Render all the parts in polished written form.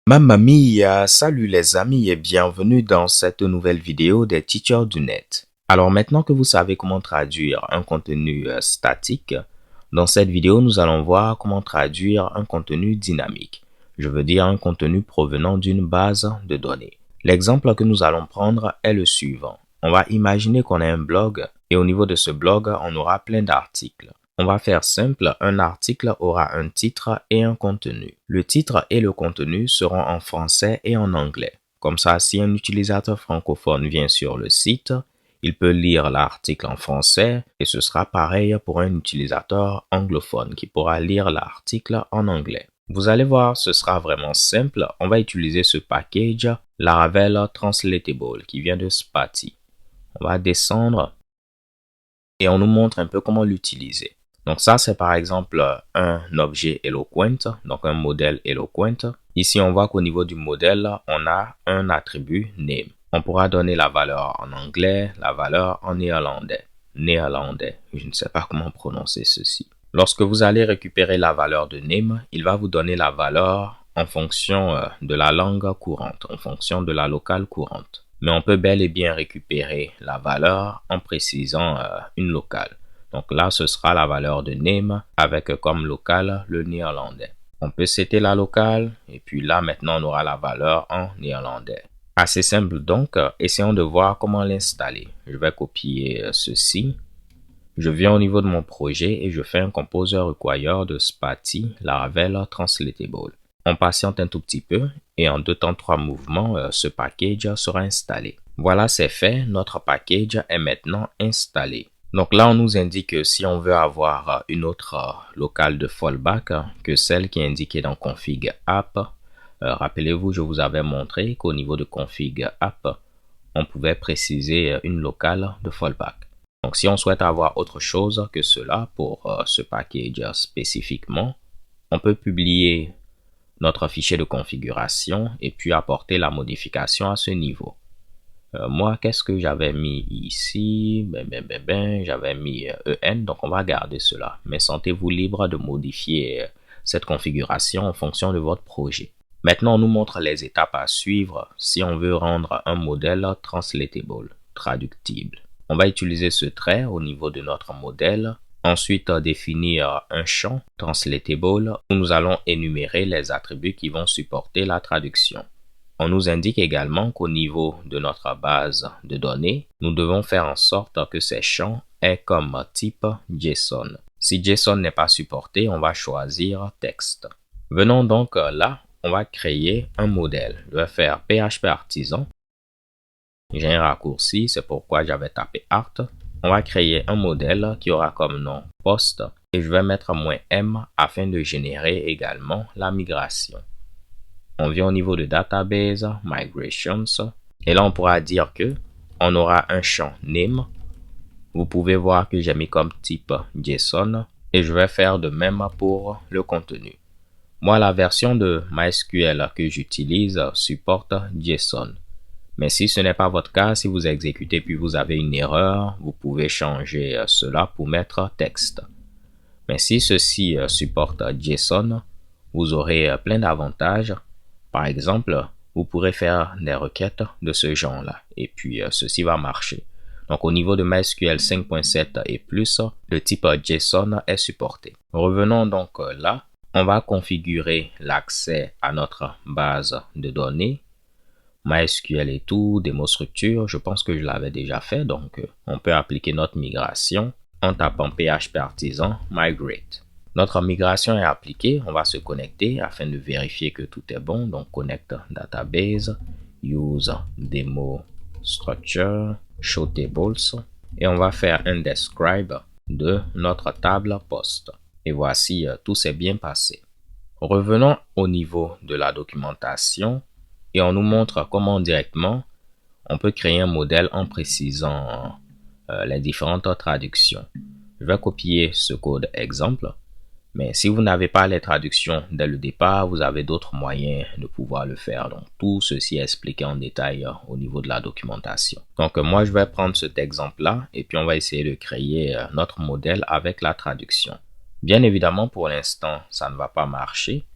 Mamma mia, salut les amis et bienvenue dans cette nouvelle vidéo des Teachers du Net. Alors maintenant que vous savez comment traduire un contenu statique, dans cette vidéo nous allons voir comment traduire un contenu dynamique. Je veux dire un contenu provenant d'une base de données. L'exemple que nous allons prendre est le suivant. On va imaginer qu'on a un blog et au niveau de ce blog, on aura plein d'articles. On va faire simple, un article aura un titre et un contenu. Le titre et le contenu seront en français et en anglais. Comme ça, si un utilisateur francophone vient sur le site, il peut lire l'article en français et ce sera pareil pour un utilisateur anglophone qui pourra lire l'article en anglais. Vous allez voir, ce sera vraiment simple. On va utiliser ce package Laravel Translatable qui vient de Spatie. On va descendre et on nous montre un peu comment l'utiliser. Donc ça, c'est par exemple un objet Eloquent, donc un modèle Eloquent. Ici, on voit qu'au niveau du modèle, on a un attribut name. On pourra donner la valeur en anglais, la valeur en néerlandais. Néerlandais, je ne sais pas comment prononcer ceci. Lorsque vous allez récupérer la valeur de name, il va vous donner la valeur en fonction de la langue courante, en fonction de la locale courante. Mais on peut bel et bien récupérer la valeur en précisant une locale. Donc là, ce sera la valeur de name avec comme locale le néerlandais. On peut setter la locale et puis là, maintenant, on aura la valeur en néerlandais. Assez simple donc, essayons de voir comment l'installer. Je vais copier ceci. Je viens au niveau de mon projet et je fais un composer require de Spatie Laravel Translatable. On patiente un tout petit peu et en 2 temps 3 mouvements, ce package sera installé. Voilà, c'est fait. Notre package est maintenant installé. Donc là, on nous indique que si on veut avoir une autre locale de fallback que celle qui est indiquée dans config app, rappelez-vous, je vous avais montré qu'au niveau de config app, on pouvait préciser une locale de fallback. Donc si on souhaite avoir autre chose que cela pour ce package spécifiquement, on peut publier notre fichier de configuration et puis apporter la modification à ce niveau. Moi, qu'est-ce que j'avais mis ici? J'avais mis EN, donc on va garder cela. Mais sentez-vous libre de modifier cette configuration en fonction de votre projet. Maintenant, on nous montre les étapes à suivre si on veut rendre un modèle translatable, traductible. On va utiliser ce trait au niveau de notre modèle. Ensuite, définir un champ translatable où nous allons énumérer les attributs qui vont supporter la traduction. On nous indique également qu'au niveau de notre base de données, nous devons faire en sorte que ces champs aient comme type JSON. Si JSON n'est pas supporté, on va choisir texte. Venons donc là, on va créer un modèle. Je vais faire PHP Artisan. J'ai un raccourci, c'est pourquoi j'avais tapé Art. On va créer un modèle qui aura comme nom post et je vais mettre -m afin de générer également la migration. On vient au niveau de Database, Migrations, et là on pourra dire que on aura un champ Name. Vous pouvez voir que j'ai mis comme type JSON et je vais faire de même pour le contenu. Moi, la version de MySQL que j'utilise supporte JSON. Mais si ce n'est pas votre cas, si vous exécutez puis vous avez une erreur, vous pouvez changer cela pour mettre texte. Mais si ceci supporte JSON, vous aurez plein d'avantages. Par exemple, vous pourrez faire des requêtes de ce genre-là et puis ceci va marcher. Donc au niveau de MySQL 5.7 et plus, le type JSON est supporté. Revenons donc là, on va configurer l'accès à notre base de données. MySQL et tout, démo structure, je pense que je l'avais déjà fait, donc on peut appliquer notre migration en tapant PHP Artisan Migrate. Notre migration est appliquée, on va se connecter afin de vérifier que tout est bon. Donc connect database, use demo structure, show tables et on va faire un describe de notre table post. Et voici, tout s'est bien passé. Revenons au niveau de la documentation et on nous montre comment directement on peut créer un modèle en précisant les différentes traductions. Je vais copier ce code exemple. Mais si vous n'avez pas les traductions dès le départ, vous avez d'autres moyens de pouvoir le faire. Donc, tout ceci est expliqué en détail au niveau de la documentation. Donc, moi, je vais prendre cet exemple-là et puis on va essayer de créer notre modèle avec la traduction. Bien évidemment, pour l'instant, ça ne va pas marcher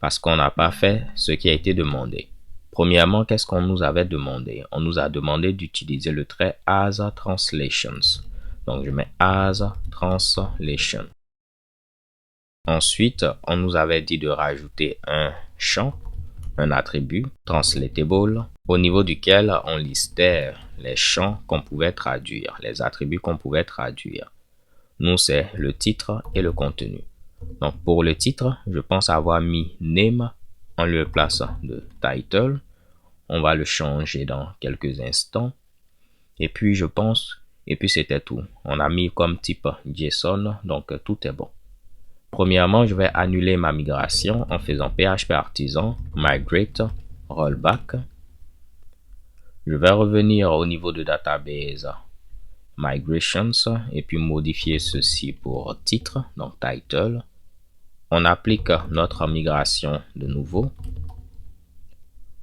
parce qu'on n'a pas fait ce qui a été demandé. Premièrement, qu'est-ce qu'on nous avait demandé? On nous a demandé d'utiliser le trait as translations. Donc, je mets as translation. Ensuite, on nous avait dit de rajouter un champ, un attribut, translatable, au niveau duquel on listait les champs qu'on pouvait traduire, les attributs qu'on pouvait traduire. Nous, c'est le titre et le contenu. Donc, pour le titre, je pense avoir mis name en lieu et place de title. On va le changer dans quelques instants. Et puis, c'était tout. On a mis comme type JSON, donc tout est bon. Premièrement, je vais annuler ma migration en faisant PHP artisan migrate rollback. Je vais revenir au niveau de database migrations et puis modifier ceci pour titre, donc title. On applique notre migration de nouveau.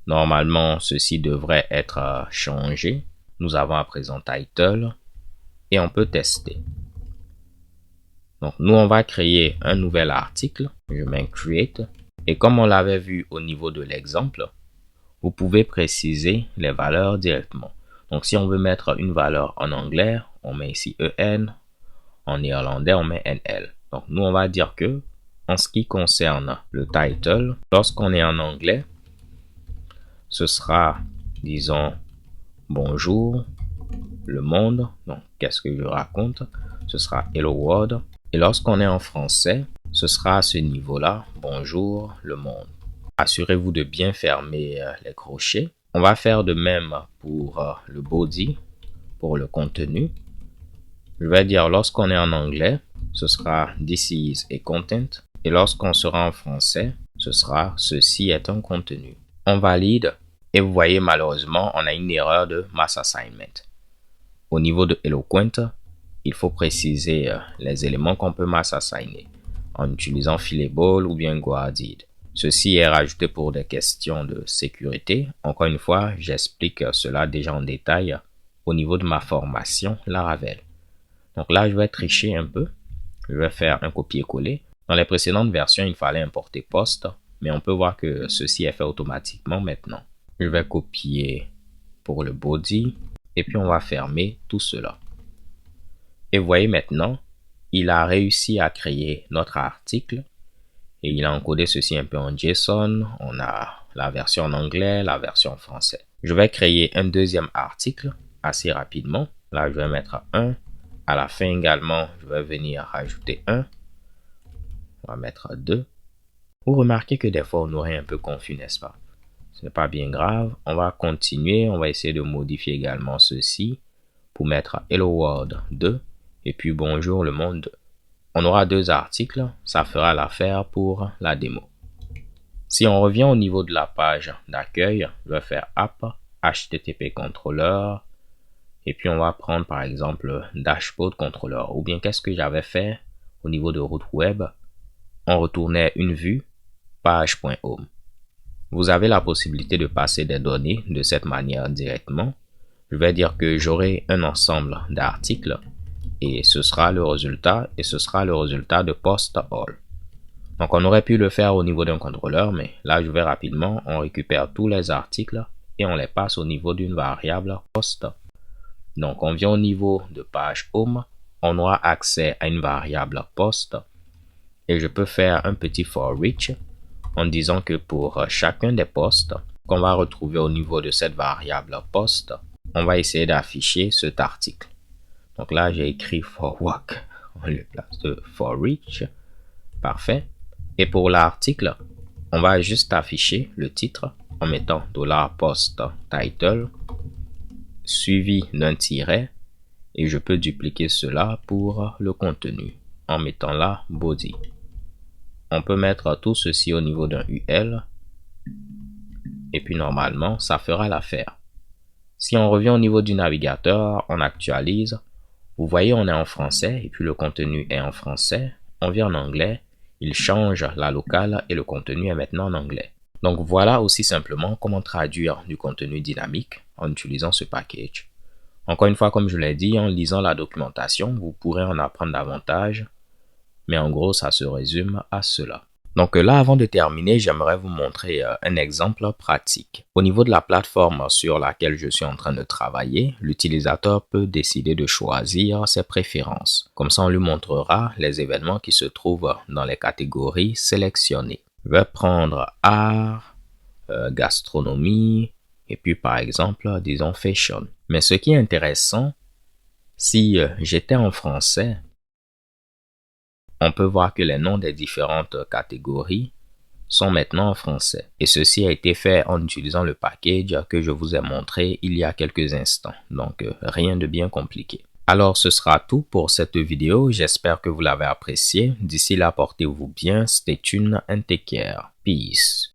Normalement, ceci devrait être changé. Nous avons à présent title et on peut tester. Donc, nous, on va créer un nouvel article. Je mets create. Et comme on l'avait vu au niveau de l'exemple, vous pouvez préciser les valeurs directement. Donc, si on veut mettre une valeur en anglais, on met ici EN. En néerlandais, on met NL. Donc, nous, on va dire que, en ce qui concerne le title, lorsqu'on est en anglais, ce sera, disons, bonjour, le monde. Donc, qu'est-ce que je raconte? Ce sera Hello World. Et lorsqu'on est en français, ce sera à ce niveau-là, bonjour, le monde. Assurez-vous de bien fermer les crochets. On va faire de même pour le body, pour le contenu. Je vais dire lorsqu'on est en anglais, ce sera this is a content. Et lorsqu'on sera en français, ce sera ceci est un contenu. On valide et vous voyez malheureusement, on a une erreur de mass assignment. Au niveau de Eloquent, il faut préciser les éléments qu'on peut mass assigner en utilisant Fillable ou bien Guarded. Ceci est rajouté pour des questions de sécurité. Encore une fois, j'explique cela déjà en détail au niveau de ma formation Laravel. Donc là, je vais tricher un peu. Je vais faire un copier-coller. Dans les précédentes versions, il fallait importer post, mais on peut voir que ceci est fait automatiquement maintenant. Je vais copier pour le body et puis on va fermer tout cela. Et vous voyez maintenant, il a réussi à créer notre article et il a encodé ceci un peu en JSON. On a la version en anglais, la version en français. Je vais créer un deuxième article assez rapidement. Là, je vais mettre 1. À la fin également, je vais venir rajouter 1. On va mettre 2. Vous remarquez que des fois, on aurait un peu confus, n'est-ce pas? Ce n'est pas bien grave. On va continuer. On va essayer de modifier également ceci pour mettre Hello World 2 et puis bonjour le monde. On aura deux articles. Ça fera l'affaire pour la démo. Si on revient au niveau de la page d'accueil, je vais faire app http controller et puis on va prendre par exemple dashboard controller ou bien qu'est-ce que j'avais fait au niveau de route web. On retournait une vue page.home. Vous avez la possibilité de passer des données de cette manière directement. Je vais dire que j'aurai un ensemble d'articles et ce sera le résultat de post all. Donc on aurait pu le faire au niveau d'un contrôleur, mais là je vais rapidement, on récupère tous les articles et on les passe au niveau d'une variable post. Donc on vient au niveau de page home, on aura accès à une variable post et je peux faire un petit for each en disant que pour chacun des postes qu'on va retrouver au niveau de cette variable post, on va essayer d'afficher cet article. Donc là, j'ai écrit for work en lieu de place de for each. Parfait. Et pour l'article, on va juste afficher le titre en mettant $post title suivi d'un tiret et je peux dupliquer cela pour le contenu en mettant là body. On peut mettre tout ceci au niveau d'un UL et puis normalement ça fera l'affaire. Si on revient au niveau du navigateur, on actualise. Vous voyez, on est en français et puis le contenu est en français. On vient en anglais, il change la locale et le contenu est maintenant en anglais. Donc voilà aussi simplement comment traduire du contenu dynamique en utilisant ce package. Encore une fois, comme je l'ai dit, en lisant la documentation, vous pourrez en apprendre davantage. Mais en gros, ça se résume à cela. Donc là, avant de terminer, j'aimerais vous montrer un exemple pratique. Au niveau de la plateforme sur laquelle je suis en train de travailler, l'utilisateur peut décider de choisir ses préférences. Comme ça, on lui montrera les événements qui se trouvent dans les catégories sélectionnées. Je vais prendre art, gastronomie, et puis par exemple, disons fashion. Mais ce qui est intéressant, si j'étais en français, on peut voir que les noms des différentes catégories sont maintenant en français. Et ceci a été fait en utilisant le package que je vous ai montré il y a quelques instants. Donc, rien de bien compliqué. Alors, ce sera tout pour cette vidéo. J'espère que vous l'avez apprécié. D'ici là, portez-vous bien. Stay tuned and take care. Peace.